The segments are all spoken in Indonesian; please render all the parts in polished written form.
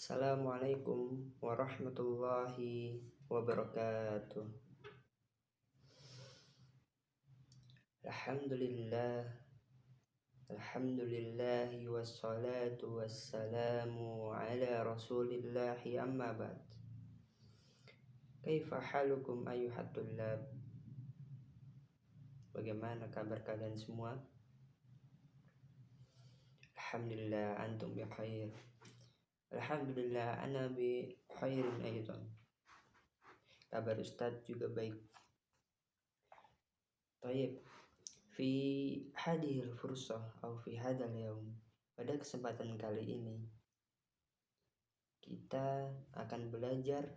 Assalamualaikum warahmatullahi wabarakatuh. Alhamdulillah, alhamdulillahi wassalatu wassalamu ala rasulillahi amma ba'd. Kaifa halukum ayuhat tullab? Bagaimana kabar kalian semua? Alhamdulillah antum bi khair. Alhamdulillah ana bi khairin aidan. Kabar Ustadz juga baik. Taib. Fi hadhil fursah atau fi hadal yaum, pada kesempatan kali ini kita akan belajar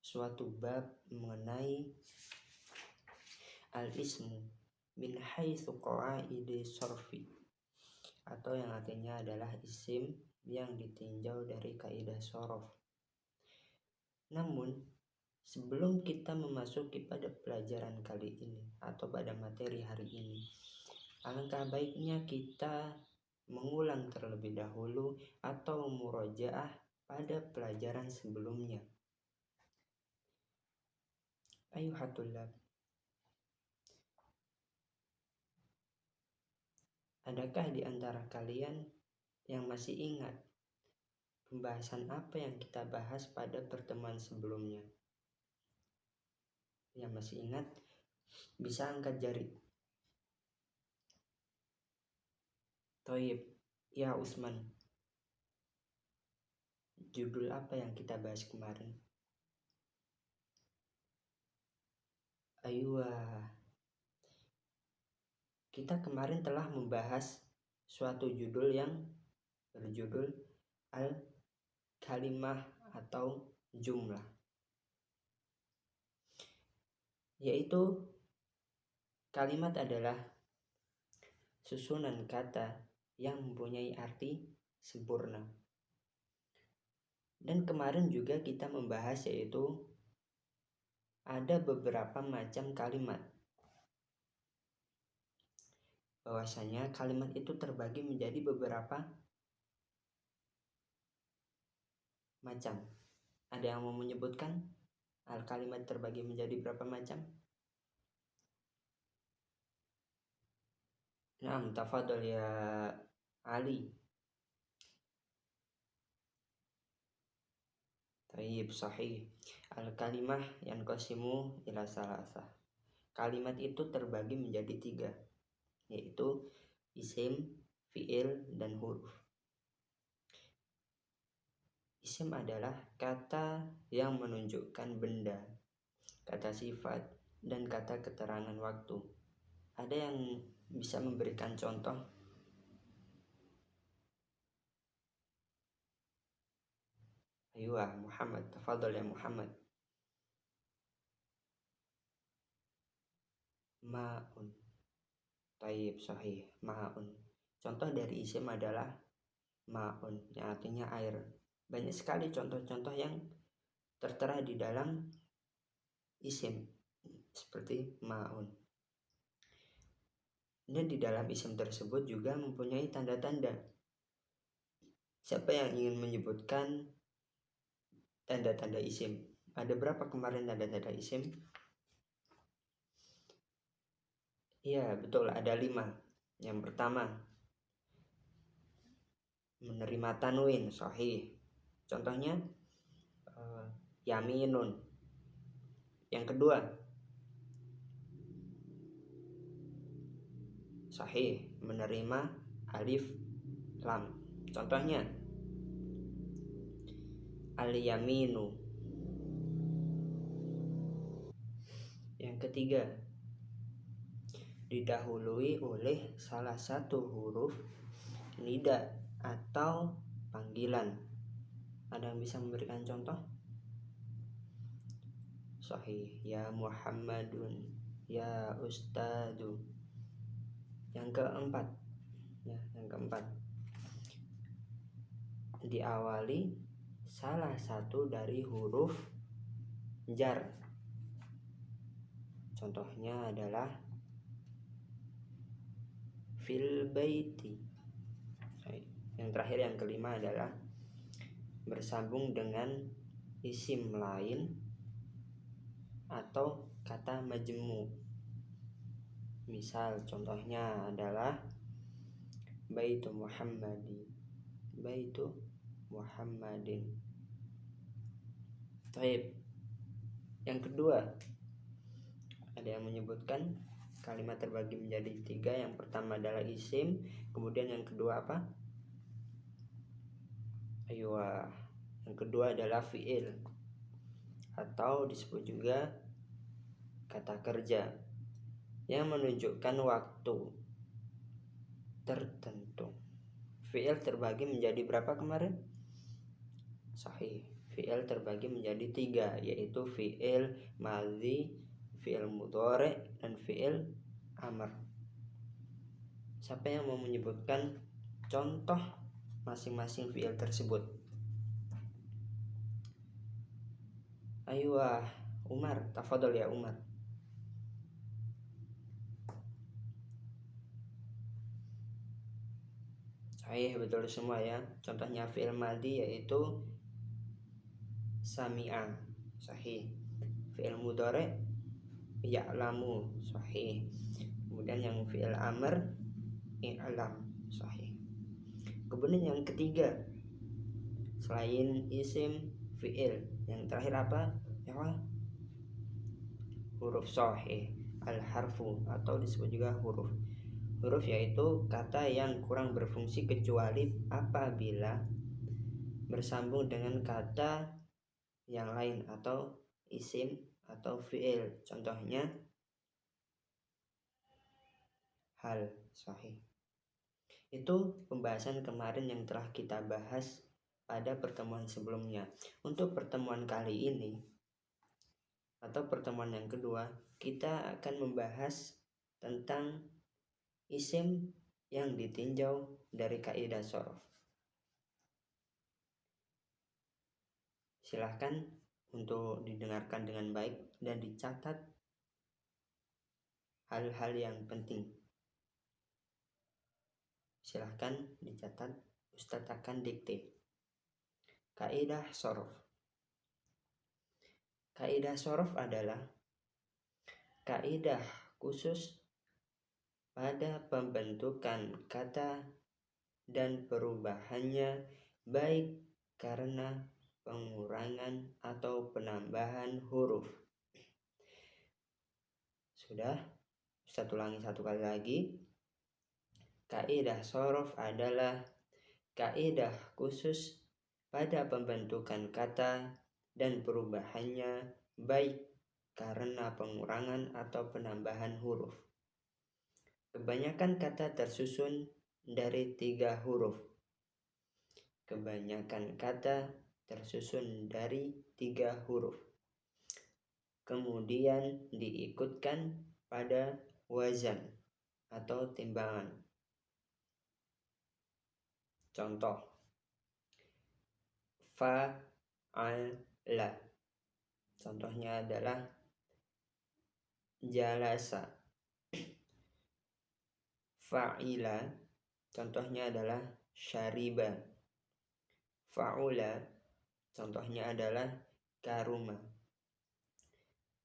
suatu bab mengenai al-ismu min haitsu qawaidi sharfi, atau yang artinya adalah isim yang ditinjau dari kaidah shorof. Namun sebelum kita memasuki pada pelajaran kali ini atau pada materi hari ini, alangkah baiknya kita mengulang terlebih dahulu atau murojaah pada pelajaran sebelumnya. Ayuhatullah, adakah di antara kalian yang masih ingat pembahasan apa yang kita bahas pada pertemuan sebelumnya? Yang masih ingat bisa angkat jari. Toib, ya Usman, judul apa yang kita bahas kemarin? Ayuh, kita kemarin telah membahas suatu judul yang berjudul al-kalimah atau jumlah, yaitu kalimat adalah susunan kata yang mempunyai arti sempurna. Dan kemarin juga kita membahas yaitu ada beberapa macam kalimat, bahwasanya kalimat itu terbagi menjadi beberapa macam. Ada yang mau menyebutkan kalimat terbagi menjadi berapa macam? Nah, tafadhol ya Ali. Taib, sahih. Al-kalimah yanqasimu ila salasah. Kalimat itu terbagi menjadi 3, yaitu isim, fi'il, dan huruf. Isim adalah kata yang menunjukkan benda, kata sifat, dan kata keterangan waktu. Ada yang bisa memberikan contoh? Ayo Muhammad, tafadhol ya Muhammad. Ma'un. Taib, sahih, ma'un. Contoh dari isim adalah ma'un, yang artinya air. Banyak sekali contoh-contoh yang tertera di dalam isim seperti ma'un. Dan di dalam isim tersebut juga mempunyai tanda-tanda. Siapa yang ingin menyebutkan tanda-tanda isim? Ada berapa kemarin tanda-tanda isim? Iya, betul, ada 5. Yang pertama, menerima tanwin, sahih. Contohnya yaminun. Yang kedua, sahih, menerima alif lam. Contohnya al-yaminu. Yang ketiga, didahului oleh salah satu huruf nida atau panggilan. Ada yang bisa memberikan contoh? Sahih, ya Muhammadun, ya Ustadu. Yang keempat, diawali salah satu dari huruf jar. Contohnya adalah fil baiti. Yang terakhir, yang kelima adalah bersambung dengan isim lain atau kata majmu. Misal contohnya adalah Baitu Muhammadin, Baitu Muhammadin. Baik. Yang kedua, ada yang menyebutkan kalimat terbagi menjadi 3. Yang pertama adalah isim, kemudian yang kedua apa? Yang kedua adalah fi'il atau disebut juga kata kerja yang menunjukkan waktu tertentu. Fi'il terbagi menjadi berapa kemarin? Sahih. Fi'il terbagi menjadi 3, yaitu fi'il madhi, fi'il mudhari, dan fi'il amr. Siapa yang mau menyebutkan contoh masing-masing fi'il tersebut? Ayo Umar, tafadhol ya Umar. Sahih, betul semua ya. Contohnya fi'il madhi yaitu sami'a, sahih. Fi'il mudhari ya'lamu, sahih. Kemudian yang fi'il amr i'lam, sahih. Kemudian yang ketiga, selain isim, fi'il, yang terakhir apa? Ya, huruf, sahih. Al-harfu atau disebut juga huruf. Huruf yaitu kata yang kurang berfungsi kecuali apabila bersambung dengan kata yang lain atau isim atau fi'il. Contohnya hal, sahih. Itu pembahasan kemarin yang telah kita bahas pada pertemuan sebelumnya. Untuk pertemuan kali ini atau pertemuan yang kedua, kita akan membahas tentang isim yang ditinjau dari kaidah shorof. Silahkan untuk didengarkan dengan baik dan dicatat hal-hal yang penting. Silahkan dicatat, Ustadz akan dikte. Kaidah shorof. Kaidah shorof adalah kaidah khusus pada pembentukan kata dan perubahannya, baik karena pengurangan atau penambahan huruf. Sudah? Ustaz ulangi satu kali lagi. Kaidah shorof adalah kaidah khusus pada pembentukan kata dan perubahannya, baik karena pengurangan atau penambahan huruf. Kebanyakan kata tersusun dari 3 huruf. Kebanyakan kata tersusun dari 3 huruf. Kemudian diikutkan pada wazan atau timbangan. Contoh, fa'ala. Contohnya adalah jalasa. Fa'ila, contohnya adalah syariba. Fa'ula, contohnya adalah karuma.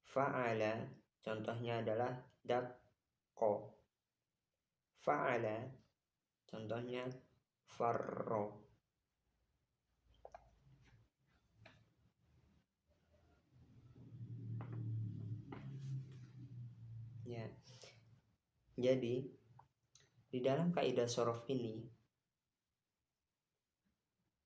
Fa'ala, contohnya adalah dakko. Fa'ala, contohnya farro. Ya. Jadi di dalam kaidah shorof ini,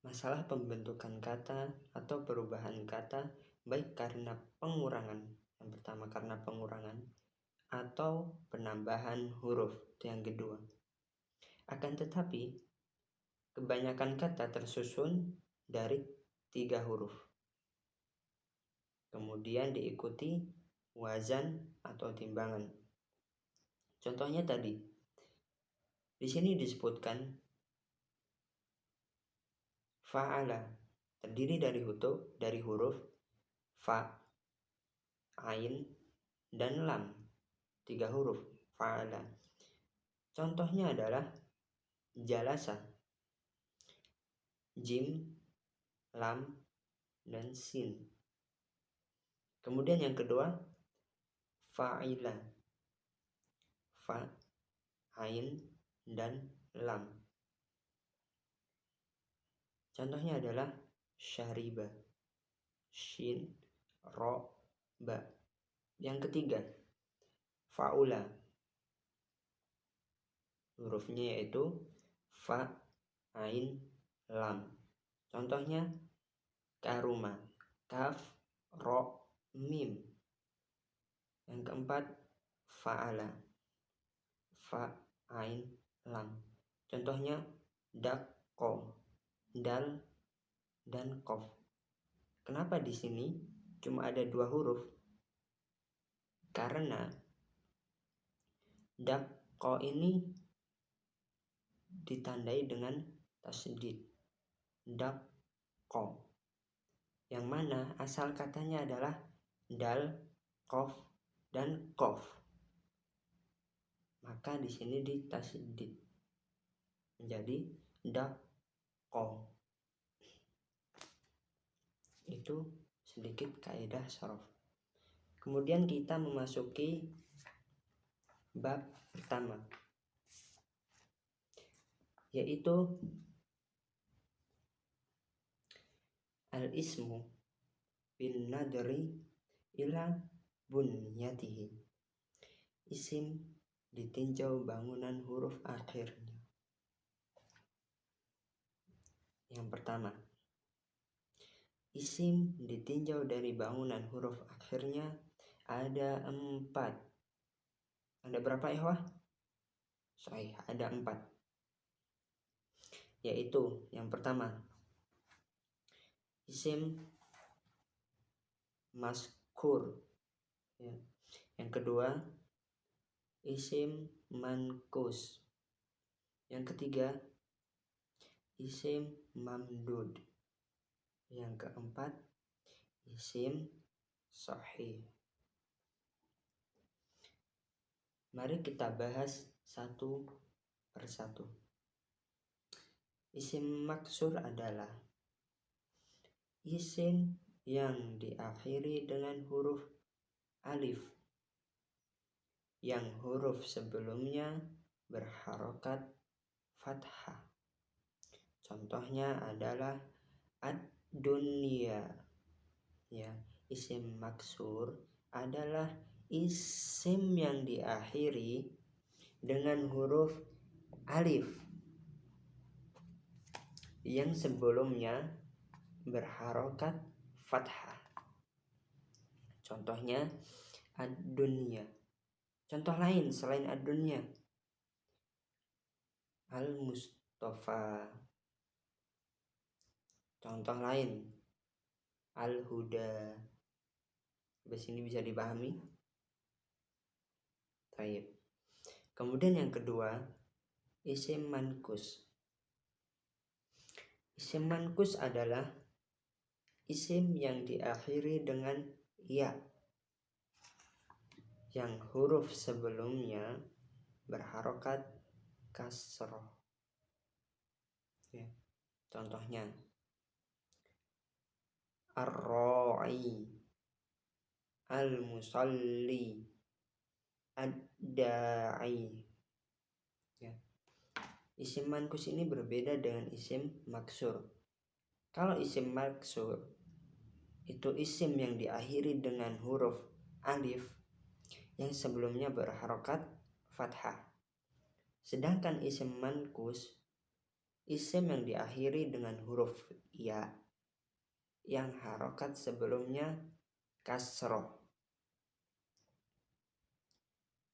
masalah pembentukan kata atau perubahan kata, baik karena pengurangan, yang pertama karena pengurangan, atau penambahan huruf, itu yang kedua. Akan tetapi, kebanyakan kata tersusun dari 3 huruf. Kemudian diikuti wazan atau timbangan. Contohnya tadi, di sini disebutkan fa'ala terdiri dari huruf fa, ain, dan lam. 3 huruf fa'ala. Contohnya adalah jalasa, jim, lam, dan sin. Kemudian yang kedua, fa'ila, fa, ain, dan lam. Contohnya adalah syariba, shin, ro, ba. Yang ketiga, faula, hurufnya yaitu fa, ain, lam. Contohnya karuma, kaf, ro, mim. Yang keempat, fa'ala, fa, ain, lam. Contohnya dakko, dal, dan kof. Kenapa di sini cuma ada 2 huruf? Karena dakko ini ditandai dengan tasydid, dakko, yang mana asal katanya adalah dal, kof, dan kof. Maka di sini ditasydid menjadi dakko. Itu sedikit kaidah shorof. Kemudian kita memasuki bab pertama, yaitu al-ismu bin nadri ila bunyatihi. Isim ditinjau bangunan huruf akhirnya. Yang pertama, isim ditinjau dari bangunan huruf akhirnya ada 4. Ada berapa ikhwah? Sahih, ada 4. Yaitu yang pertama, isim maskur, ya. Yang kedua, isim mankus. Yang ketiga, isim mamdud. Yang keempat, isim sahih. Mari kita bahas satu persatu. Isim maksur adalah isim yang diakhiri dengan huruf alif, yang huruf sebelumnya berharokat fathah. Contohnya adalah ad-dunya. Ya, isim maksur adalah isim yang diakhiri dengan huruf alif yang sebelumnya berharokat fathah. Contohnya ad-dunya. Contoh lain selain ad-dunya, al-mustafa. Contoh lain al-huda. Sampai sini bisa dipahami? Baik. Kemudian yang kedua, isim mankus. Isim mankus adalah isim yang diakhiri dengan ya, yang huruf sebelumnya berharokat kasroh. Ya. Contohnya ar-ra'i, al-musalli, ad-da'i. Ya. Isim mankus ini berbeda dengan isim maksur. Kalau isim maksur itu isim yang diakhiri dengan huruf alif yang sebelumnya berharokat fathah. Sedangkan isim mankus, isim yang diakhiri dengan huruf ya yang harokat sebelumnya kasroh.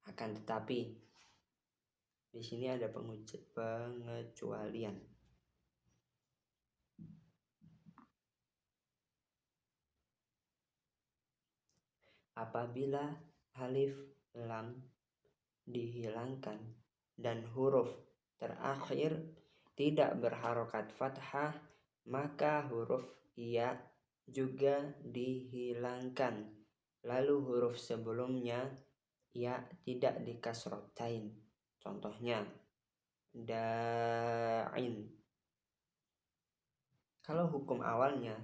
Akan tetapi di sini ada pengecualian. Apabila alif lam dihilangkan dan huruf terakhir tidak berharokat fathah, maka huruf ya juga dihilangkan. Lalu huruf sebelumnya ya tidak dikasrotain. Contohnya da'in, Kalau hukum awalnya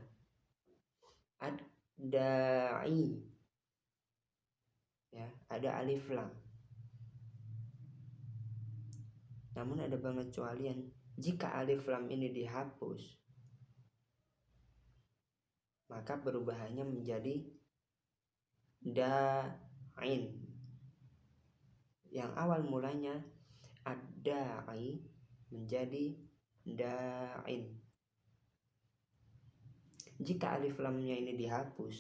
ada ya, ada alif lam. Namun ada pengecualian. Jika alif lam ini dihapus, maka perubahannya menjadi da'in. Yang awal mulanya ad-da'i menjadi da'in. Jika alif lamnya ini dihapus,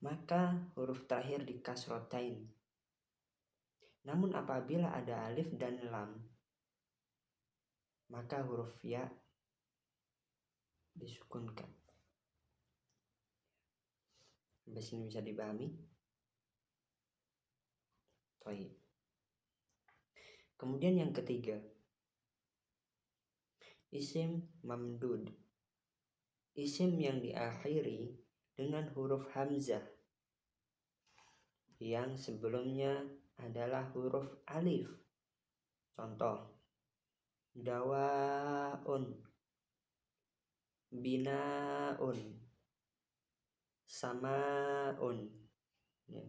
maka huruf terakhir di kasrotain. Namun apabila ada alif dan lam, maka huruf ya disukunkan. Sampai sini bisa dipahami? Baik. Kemudian yang ketiga, isim mamdud. Isim yang diakhiri dengan huruf hamzah yang sebelumnya adalah huruf alif. Contoh, dawaun, binaun, samaun. Ya.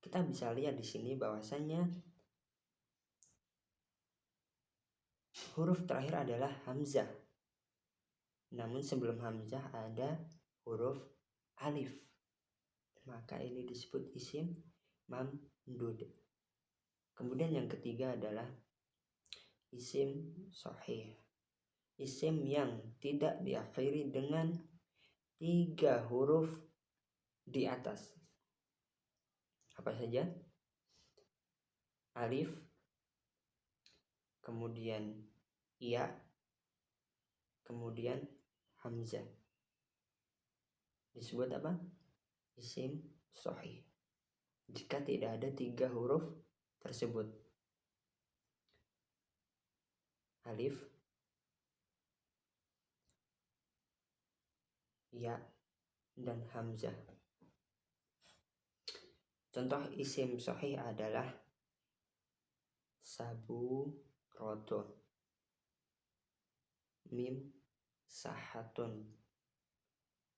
Kita bisa lihat di sini bahwasannya huruf terakhir adalah hamzah. Namun sebelum hamzah ada huruf alif. Maka ini disebut isim mamdud. Kemudian yang ketiga adalah isim sahih. Isim yang tidak diakhiri dengan 3 huruf di atas. Apa saja? Alif, kemudian ya, kemudian hamzah. Disebut apa? Isim sahih. Jika tidak ada 3 huruf tersebut. Alif, ya, dan hamzah. Contoh isim sahih adalah sabu roto, mim sahatun,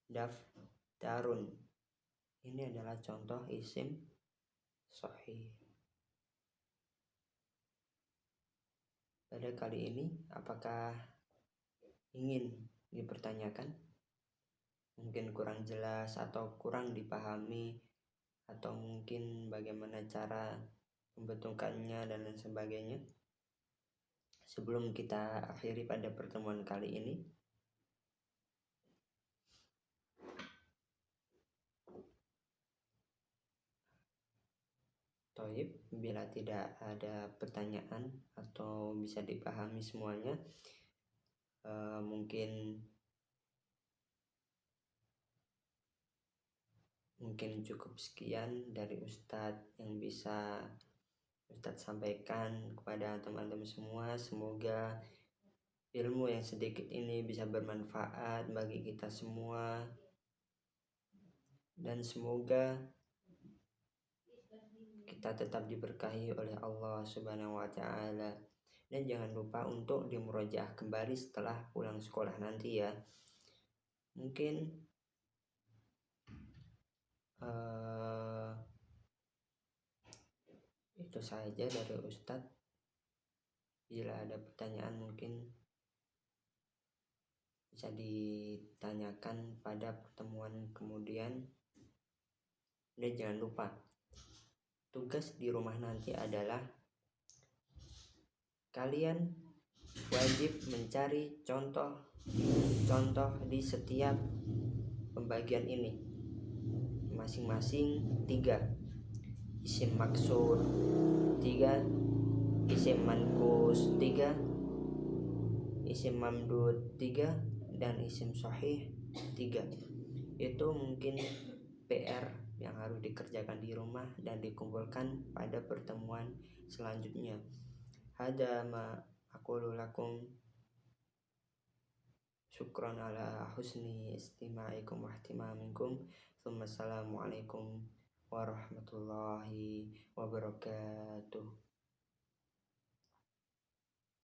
daftarun. Ini adalah contoh isim sahih. Pada kali ini apakah ingin dipertanyakan? Mungkin kurang jelas atau kurang dipahami, atau mungkin bagaimana cara membentukannya dan lain sebagainya. Sebelum kita akhiri pada pertemuan kali ini, Toib, bila tidak ada pertanyaan atau bisa dipahami semuanya, mungkin cukup sekian dari Ustadz yang bisa Ustadz sampaikan kepada teman-teman semua. Semoga ilmu yang sedikit ini bisa bermanfaat bagi kita semua, dan semoga kita tetap diberkahi oleh Allah Subhanahu wa Ta'ala. Dan jangan lupa untuk dimurojaah kembali setelah pulang sekolah nanti ya. Mungkin itu saja dari Ustadz. Bila ada pertanyaan mungkin bisa ditanyakan pada pertemuan kemudian. Dan jangan lupa, tugas di rumah nanti adalah kalian wajib mencari contoh di setiap pembagian ini, masing-masing 3. Isim maksur 3, isim mankus 3, isim mamdud 3, dan isim sahih 3. Itu mungkin PR yang harus dikerjakan di rumah dan dikumpulkan pada pertemuan selanjutnya. Hada ma aqulu lakum, syukran ala husni istima'ikum wa ihtimamikum. Assalamualaikum warahmatullahi wabarakatuh.